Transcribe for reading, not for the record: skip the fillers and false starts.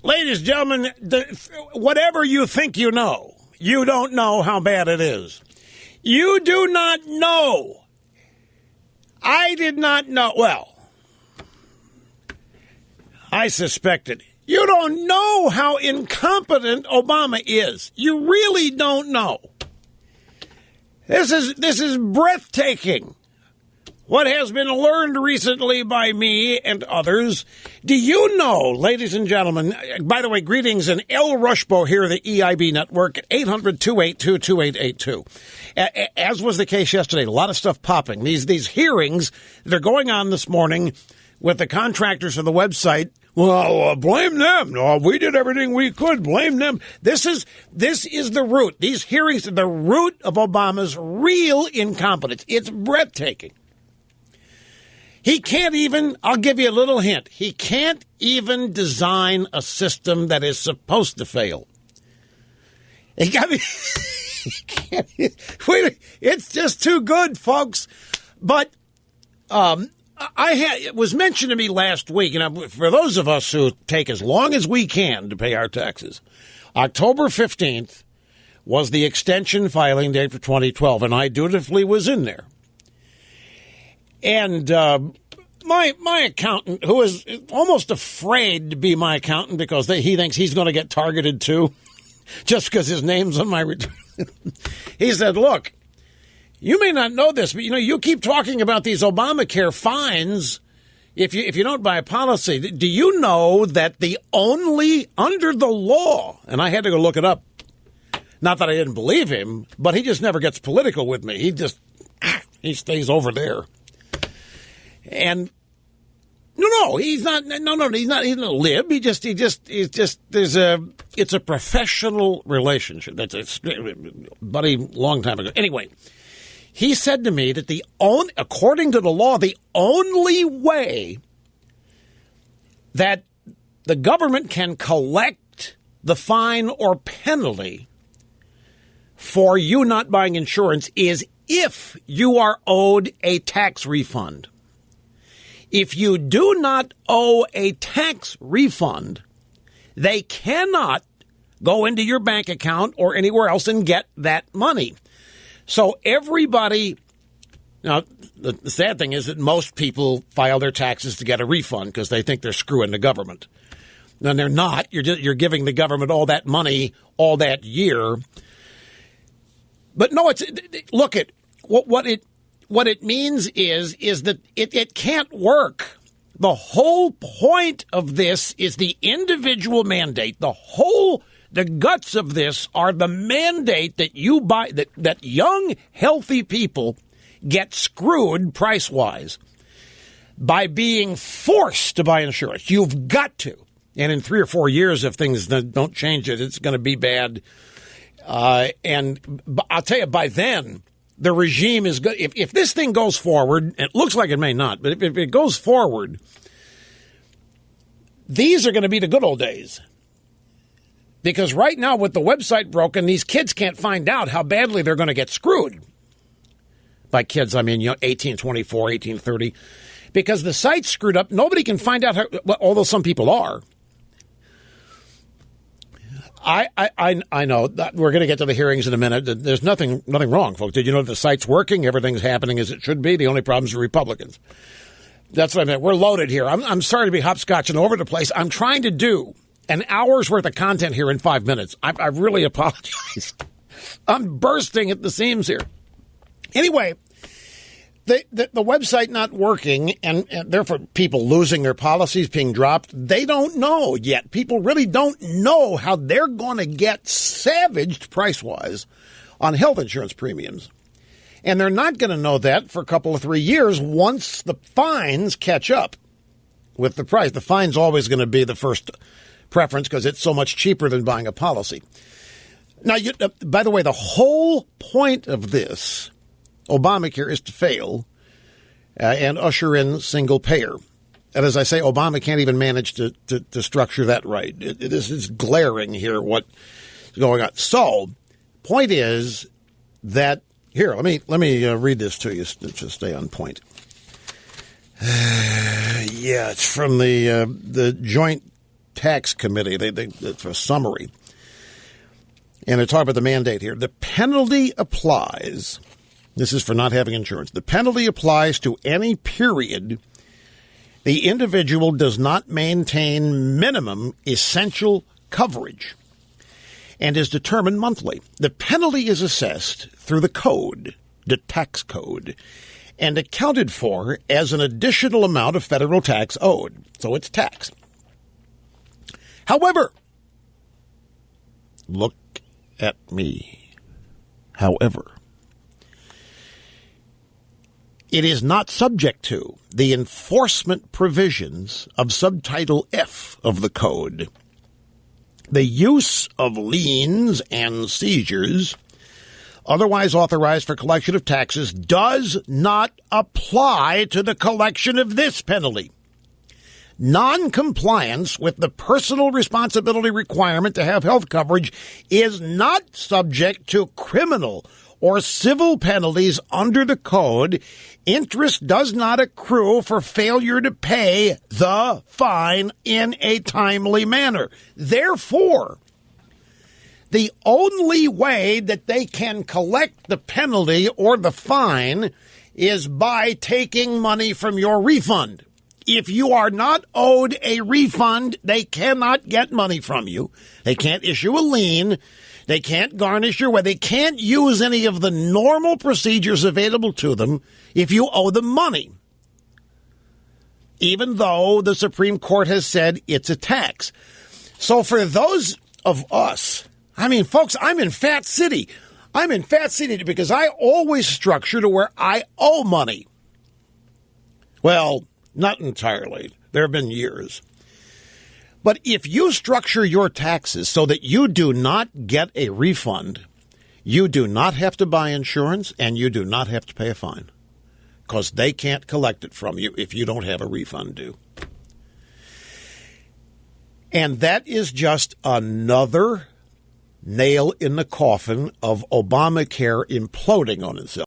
Ladies and gentlemen, whatever you think you know, you don't know how bad it is. You do not know. I did not know. Well, I suspected. You don't know how incompetent Obama is. You really don't know. This is breathtaking. What has been learned recently by me and others. Do you know, ladies and gentlemen, by the way, greetings in El Rushbo here, the EIB network at 800-282-2882. As was the case yesterday, a lot of stuff popping. These hearings that are going on this morning with the contractors of the website. Well, blame them. No, we did everything we could. Blame them. This is the root. These hearings are the root of Obama's real incompetence. It's breathtaking. He can't even, I'll give you a little hint, he can't even design a system that is supposed to fail. It's just too good, folks. But it was mentioned to me last week, and for those of us who take as long as we can to pay our taxes, October 15th was the extension filing date for 2012, and I dutifully was in there. And my accountant, who is almost afraid to be my accountant because he thinks he's going to get targeted too, just because his name's on my return, he said, look, you may not know this, but you keep talking about these Obamacare fines if you don't buy a policy. Do you know that the only, under the law, and I had to go look it up, not that I didn't believe him, but he just never gets political with me. He stays over there. And he's not. No, he's not. He's not a lib. It's a professional relationship. That's a buddy, long time ago. Anyway, he said to me that according to the law, the only way that the government can collect the fine or penalty for you not buying insurance is if you are owed a tax refund. If you do not owe a tax refund, they cannot go into your bank account or anywhere else and get that money. So everybody, now the sad thing is that most people file their taxes to get a refund because they think they're screwing the government. And they're not. You're giving the government all that money all that year. But no, look at what it means is that it can't work. The whole point of this is the individual mandate. The guts of this are the mandate that you buy, that young, healthy people get screwed price-wise by being forced to buy insurance. You've got to. And in 3 or 4 years, if things don't change it's going to be bad. And I'll tell you, by then, the regime is good. If this thing goes forward, it looks like it may not, but if it goes forward, these are going to be the good old days. Because right now, with the website broken, these kids can't find out how badly they're going to get screwed. By kids, I mean 18, 24, 18, 30. Because the site's screwed up, nobody can find out although some people are. I know that we're going to get to the hearings in a minute. There's nothing wrong, folks. Did you know the site's working? Everything's happening as it should be. The only problems are Republicans. That's what I meant. We're loaded here. I'm sorry to be hopscotching over the place. I'm trying to do an hour's worth of content here in 5 minutes. I really apologize. I'm bursting at the seams here. Anyway, the website not working and therefore people losing their policies, being dropped, they don't know yet. People really don't know how they're going to get savaged price-wise on health insurance premiums. And they're not going to know that for a couple of 3 years once the fines catch up with the price. The fine's always going to be the first preference because it's so much cheaper than buying a policy. Now, by the way, the whole point of this Obamacare is to fail and usher in single payer. And as I say, Obama can't even manage to structure that right. This is glaring here what's going on. So, point is that here, let me read this to you to stay on point. Yeah, it's from the Joint Tax Committee. It's a summary. And they talk about the mandate here. The penalty applies. This is for not having insurance. The penalty applies to any period the individual does not maintain minimum essential coverage and is determined monthly. The penalty is assessed through the code, the tax code, and accounted for as an additional amount of federal tax owed. So it's tax. However, look at me. However, it is not subject to the enforcement provisions of Subtitle F of the Code. The use of liens and seizures, otherwise authorized for collection of taxes, does not apply to the collection of this penalty. Non-compliance with the personal responsibility requirement to have health coverage is not subject to criminal or civil penalties under the code. Interest does not accrue for failure to pay the fine in a timely manner. Therefore, the only way that they can collect the penalty or the fine is by taking money from your refund. If you are not owed a refund, they cannot get money from you. They can't issue a lien. They can't garnish your way. They can't use any of the normal procedures available to them if you owe them money, even though the Supreme Court has said it's a tax. So for those of us, I mean, folks, I'm in Fat City. I'm in Fat City because I always structure to where I owe money. Well, not entirely. There have been years. But if you structure your taxes so that you do not get a refund, you do not have to buy insurance and you do not have to pay a fine because they can't collect it from you if you don't have a refund due. And that is just another nail in the coffin of Obamacare imploding on itself.